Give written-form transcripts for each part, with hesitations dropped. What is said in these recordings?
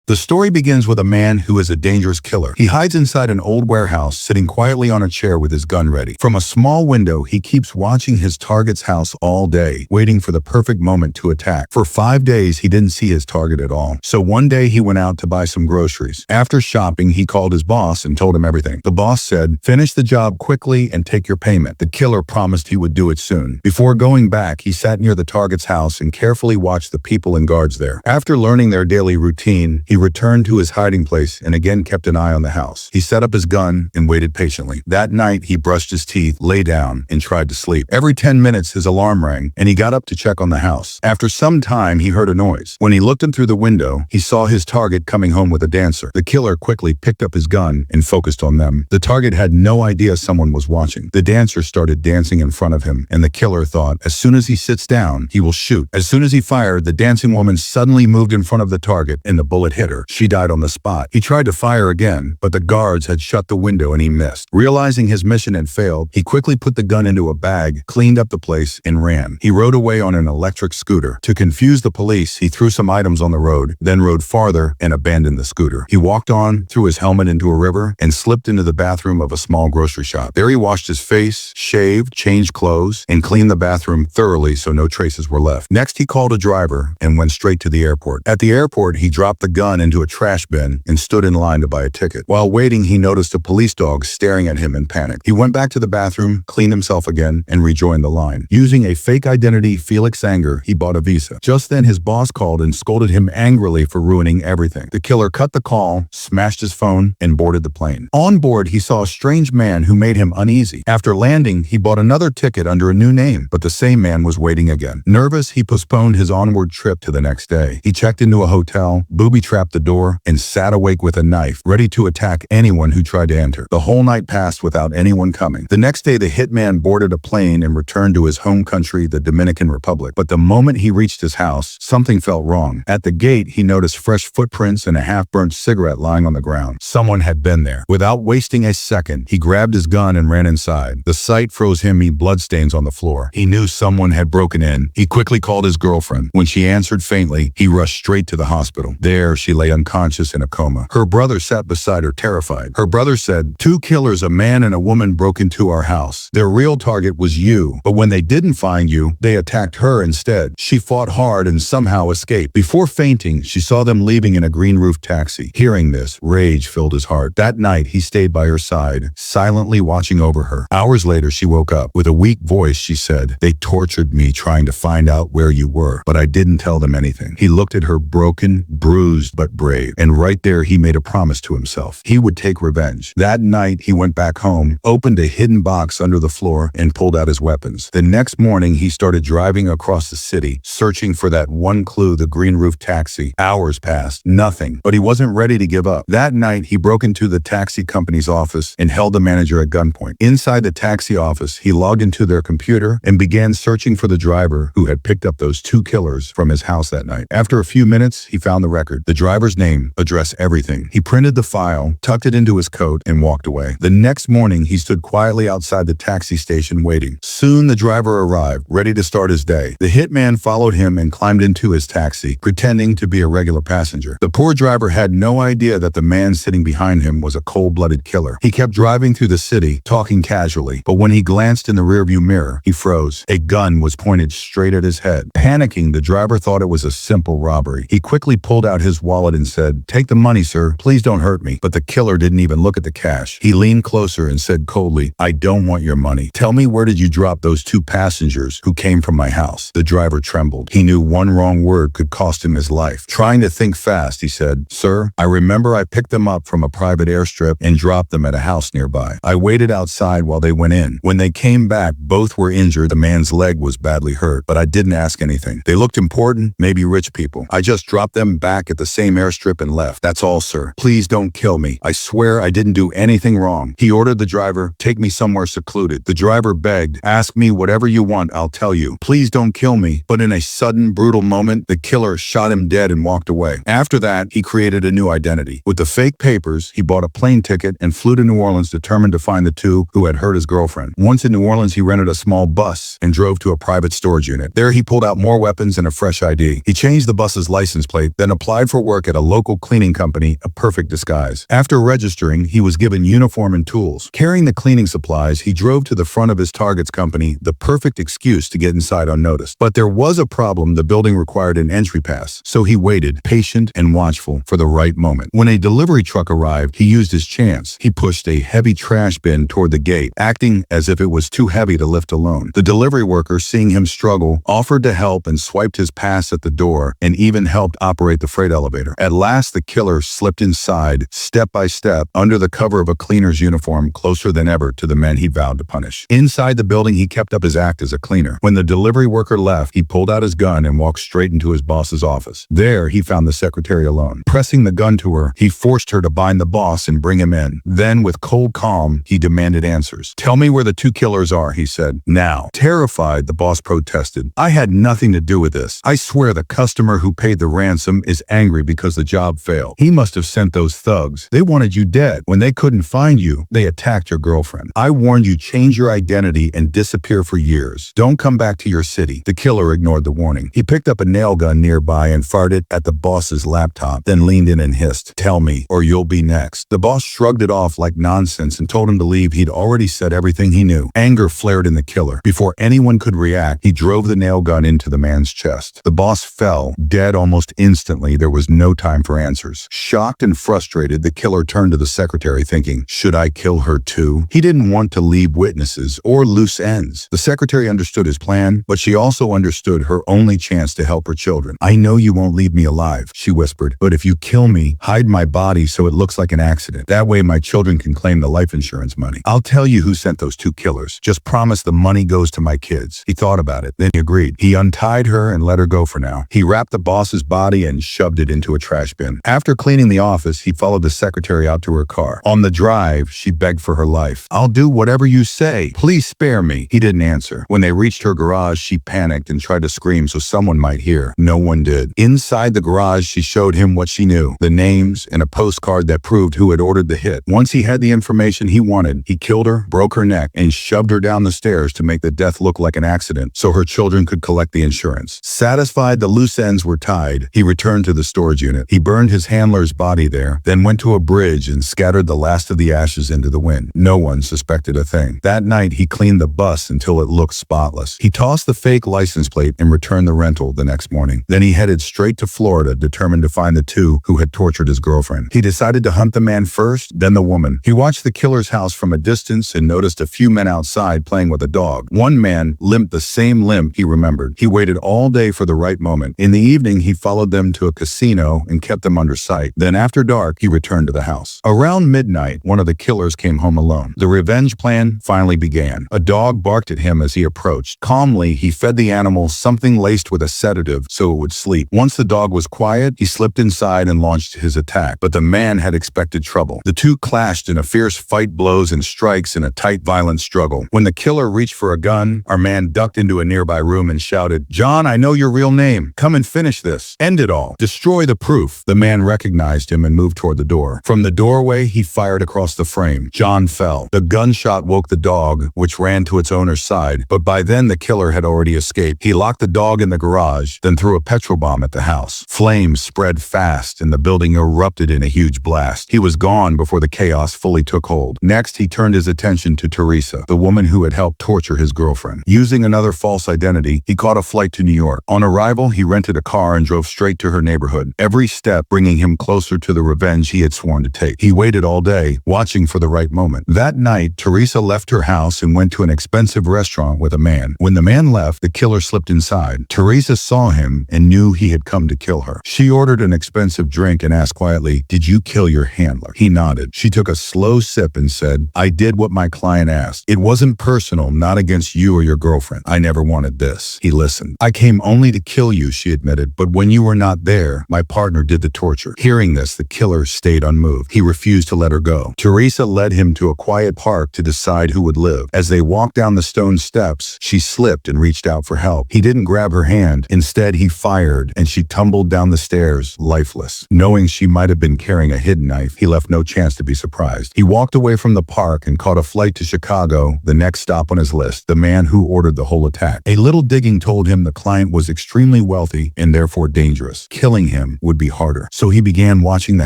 The story begins with a man who is a dangerous killer. He hides inside an old warehouse, sitting quietly on a chair with his gun ready. From a small window, he keeps watching his target's house all day, waiting for the perfect moment to attack. For 5 days, he didn't see his target at all. So one day, he went out to buy some groceries. After shopping, he called his boss and told him everything. The boss said, "Finish the job quickly and take your payment." The killer promised he would do it soon. Before going back, he sat near the target's house and carefully watched the people and guards there. After learning their daily routine, he returned to his hiding place and again kept an eye on the house. He set up his gun and waited patiently. That night, he brushed his teeth, lay down, and tried to sleep. Every 10 minutes, his alarm rang, and he got up to check on the house. After some time, he heard a noise. When he looked in through the window, he saw his target coming home with a dancer. The killer quickly picked up his gun and focused on them. The target had no idea someone was watching. The dancer started dancing in front of him, and the killer thought, as soon as he sits down, he will shoot. As soon as he fired, the dancing woman suddenly moved in front of the target, and the bullet hit her. She died on the spot. He tried to fire again, but the guards had shut the window and he missed. Realizing his mission had failed, he quickly put the gun into a bag, cleaned up the place, and ran. He rode away on an electric scooter. To confuse the police, he threw some items on the road, then rode farther and abandoned the scooter. He walked on, threw his helmet into a river, and slipped into the bathroom of a small grocery shop. There he washed his face, shaved, changed clothes, and cleaned the bathroom thoroughly so no traces were left. Next, he called a driver and went straight to the airport. At the airport, he dropped the gun into a trash bin and stood in line to buy a ticket. While waiting, he noticed a police dog staring at him in panic. He went back to the bathroom, cleaned himself again, and rejoined the line. Using a fake identity, Felix Anger, he bought a visa. Just then, his boss called and scolded him angrily for ruining everything. The killer cut the call, smashed his phone, and boarded the plane. On board, he saw a strange man who made him uneasy. After landing, he bought another ticket under a new name, but the same man was waiting again. Nervous, he postponed his onward trip to the next day. He checked into a hotel, booby-trapped the door, and sat awake with a knife, ready to attack anyone who tried to enter. The whole night passed without anyone coming. The next day, the hitman boarded a plane and returned to his home country, the Dominican Republic. But the moment he reached his house, something felt wrong. At the gate, he noticed fresh footprints and a half-burnt cigarette lying on the ground. Someone had been there. Without wasting a second, he grabbed his gun and ran inside. The sight froze him, bloodstains on the floor. He knew someone had broken in. He quickly called his girlfriend. When she answered faintly, he rushed straight to the hospital. There, she lay unconscious in a coma. Her brother sat beside her, terrified. Her brother said, "Two killers, a man and a woman, broke into our house. Their real target was you, but when they didn't find you, they attacked her instead. She fought hard and somehow escaped. Before fainting, she saw them leaving in a green-roofed taxi." Hearing this, rage filled his heart. That night, he stayed by her side, silently watching over her. Hours later, she woke up. With a weak voice, she said, "They tortured me trying to find out where you were, but I didn't tell them anything." He looked at her, broken, bruised, but brave. And right there, he made a promise to himself. He would take revenge. That night, he went back home, opened a hidden box under the floor, and pulled out his weapons. The next morning, he started driving across the city, searching for that one clue, the green-roofed taxi. Hours passed, nothing, but he wasn't ready to give up. That night, he broke into the taxi company's office and held the manager at gunpoint. Inside the taxi office, he logged into their computer and began searching for the driver who had picked up those two killers from his house that night. After a few minutes, he found the record, the driver's name, address, everything. He printed the file, tucked it into his coat, and walked away. The next morning, he stood quietly outside the taxi station waiting. Soon, the driver arrived, ready to start his day. The hitman followed him and climbed into his taxi, pretending to be a regular passenger. The poor driver had no idea that the man sitting behind him was a cold-blooded killer. He kept driving through the city, talking casually, but when he glanced in the rearview mirror, he froze. A gun was pointed straight at his head. Panicking, the driver thought it was a simple robbery. He quickly pulled out his wallet and said, "Take the money, sir. Please don't hurt me." But the killer didn't even look at the cash. He leaned closer and said coldly, "I don't want your money. Tell me, where did you drop those two passengers who came from my house?" The driver trembled. He knew one wrong word could cost him his life. Trying to think fast, he said, "Sir, I remember I picked them up from a private airstrip and dropped them at a house nearby. I waited outside while they went in. When they came back, both were injured. The man's leg was badly hurt, but I didn't ask anything. They looked important, maybe rich people. I just dropped them back at the same airstrip and left. That's all, sir. Please don't kill me. I swear I didn't do anything wrong." He ordered the driver, "Take me somewhere secluded." The driver begged, "Ask me whatever you want, I'll tell you. Please don't kill me." But in a sudden, brutal moment, the killer shot him dead and walked away. After that, he created a new identity. With the fake papers, he bought a plane ticket and flew to New Orleans, determined to find the two who had hurt his girlfriend. Once in New Orleans, he rented a small bus and drove to a private storage unit. There, he pulled out more weapons and a fresh ID. He changed the bus's license plate, then applied for work work at a local cleaning company, a perfect disguise. After registering, he was given uniform and tools. Carrying the cleaning supplies, he drove to the front of his target's company, the perfect excuse to get inside unnoticed. But there was a problem. The building required an entry pass, so he waited, patient and watchful, for the right moment. When a delivery truck arrived, he used his chance. He pushed a heavy trash bin toward the gate, acting as if it was too heavy to lift alone. The delivery worker, seeing him struggle, offered to help and swiped his pass at the door and even helped operate the freight elevator. At last, the killer slipped inside, step by step, under the cover of a cleaner's uniform, closer than ever to the men he vowed to punish. Inside the building, he kept up his act as a cleaner. When the delivery worker left, he pulled out his gun and walked straight into his boss's office. There, he found the secretary alone. Pressing the gun to her, he forced her to bind the boss and bring him in. Then, with cold calm, he demanded answers. "Tell me where the two killers are," he said. "Now." Terrified, the boss protested. "I had nothing to do with this. I swear the customer who paid the ransom is angry because the job failed. He must have sent those thugs. They wanted you dead. When they couldn't find you, they attacked your girlfriend. I warned you, change your identity and disappear for years. Don't come back to your city." The killer ignored the warning. He picked up a nail gun nearby and fired it at the boss's laptop, then leaned in and hissed, "Tell me, or you'll be next." The boss shrugged it off like nonsense and told him to leave. He'd already said everything he knew. Anger flared in the killer. Before anyone could react, he drove the nail gun into the man's chest. The boss fell, dead almost instantly. There was no time for answers. Shocked and frustrated, the killer turned to the secretary thinking, should I kill her too? He didn't want to leave witnesses or loose ends. The secretary understood his plan, but she also understood her only chance to help her children. "I know you won't leave me alive," she whispered, "but if you kill me, hide my body so it looks like an accident. That way my children can claim the life insurance money. I'll tell you who sent those two killers. Just promise the money goes to my kids." He thought about it, then he agreed. He untied her and let her go for now. He wrapped the boss's body and shoved it into a trash bin. After cleaning the office, he followed the secretary out to her car. On the drive, she begged for her life. "I'll do whatever you say. Please spare me." He didn't answer. When they reached her garage, she panicked and tried to scream so someone might hear. No one did. Inside the garage, she showed him what she knew, the names and a postcard that proved who had ordered the hit. Once he had the information he wanted, he killed her, broke her neck, and shoved her down the stairs to make the death look like an accident so her children could collect the insurance. Satisfied the loose ends were tied, he returned to the storage unit. He burned his handler's body there, then went to a bridge and scattered the last of the ashes into the wind. No one suspected a thing. That night, he cleaned the bus until it looked spotless. He tossed the fake license plate and returned the rental the next morning. Then he headed straight to Florida, determined to find the two who had tortured his girlfriend. He decided to hunt the man first, then the woman. He watched the killer's house from a distance and noticed a few men outside playing with a dog. One man limped the same limp he remembered. He waited all day for the right moment. In the evening, he followed them to a casino and kept them under sight. Then after dark, he returned to the house. Around midnight, one of the killers came home alone. The revenge plan finally began. A dog barked at him as he approached. Calmly, he fed the animal something laced with a sedative so it would sleep. Once the dog was quiet, he slipped inside and launched his attack. But the man had expected trouble. The two clashed in a fierce fight, blows and strikes in a tight, violent struggle. When the killer reached for a gun, our man ducked into a nearby room and shouted, "John, I know your real name. Come and finish this. End it all. Destroy the proof." The man recognized him and moved toward the door. From the doorway, he fired across the frame. John fell. The gunshot woke the dog, which ran to its owner's side, but by then the killer had already escaped. He locked the dog in the garage, then threw a petrol bomb at the house. Flames spread fast and the building erupted in a huge blast. He was gone before the chaos fully took hold. Next, he turned his attention to Teresa, the woman who had helped torture his girlfriend. Using another false identity, he caught a flight to New York. On arrival, he rented a car and drove straight to her neighborhood, every step bringing him closer to the revenge he had sworn to take. He waited all day, watching for the right moment. That night, Teresa left her house and went to an expensive restaurant with a man. When the man left, the killer slipped inside. Teresa saw him and knew he had come to kill her. She ordered an expensive drink and asked quietly, "Did you kill your handler?" He nodded. She took a slow sip and said, "I did what my client asked. It wasn't personal, not against you or your girlfriend. I never wanted this." He listened. "I came only to kill you," she admitted, "but when you were not there, my partner did the torture." Hearing this, the killer stayed unmoved. He refused to let her go. Teresa led him to a quiet park to decide who would live. As they walked down the stone steps, she slipped and reached out for help. He didn't grab her hand. Instead, he fired, and she tumbled down the stairs, lifeless. Knowing she might have been carrying a hidden knife, he left no chance to be surprised. He walked away from the park and caught a flight to Chicago, the next stop on his list, the man who ordered the whole attack. A little digging told him the client was extremely wealthy and therefore dangerous. Killing him would be harder. So he began watching the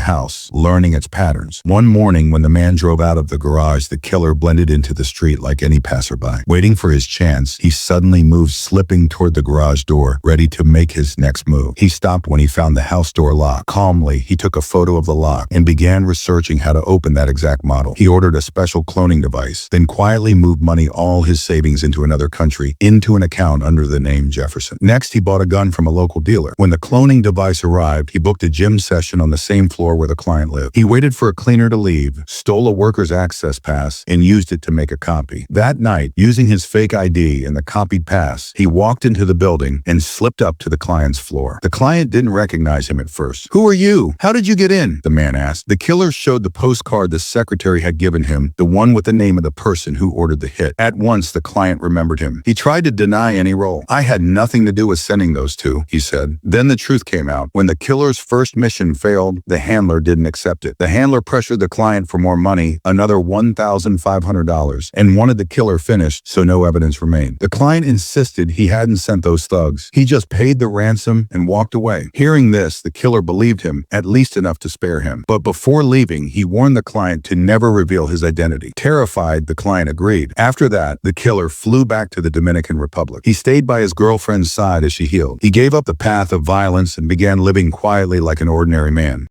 house, learning its patterns. One morning, when the man drove out of the garage, the killer blended into the street like any passerby. Waiting for his chance, he suddenly moved, slipping toward the garage door, ready to make his next move. He stopped when he found the house door locked. Calmly, he took a photo of the lock and began researching how to open that exact model. He ordered a special cloning device, then quietly moved money, all his savings, into another country, into an account under the name Jefferson. Next, he bought a gun from a local dealer. When the cloning device arrived, he booked a gym session on the same floor where the client lived. He waited for a cleaner to leave, stole a worker's access pass, and used it to make a copy. That night, using his fake ID and the copied pass, he walked into the building and slipped up to the client's floor. The client didn't recognize him at first. "Who are you? How did you get in?" the man asked. The killer showed the postcard the secretary had given him, the one with the name of the person who ordered the hit. At once, the client remembered him. He tried to deny any role. "I had nothing to do with sending those two," he said. Then the truth came out. When the killer's first mission failed, the handler didn't accept it. The handler pressured the client for more money, another $1,500, and wanted the killer finished, so no evidence remained. The client insisted he hadn't sent those thugs. He just paid the ransom and walked away. Hearing this, the killer believed him, at least enough to spare him. But before leaving, he warned the client to never reveal his identity. Terrified, the client agreed. After that, the killer flew back to the Dominican Republic. He stayed by his girlfriend's side as she healed. He gave up the path of violence and began living quietly like an ordinary man.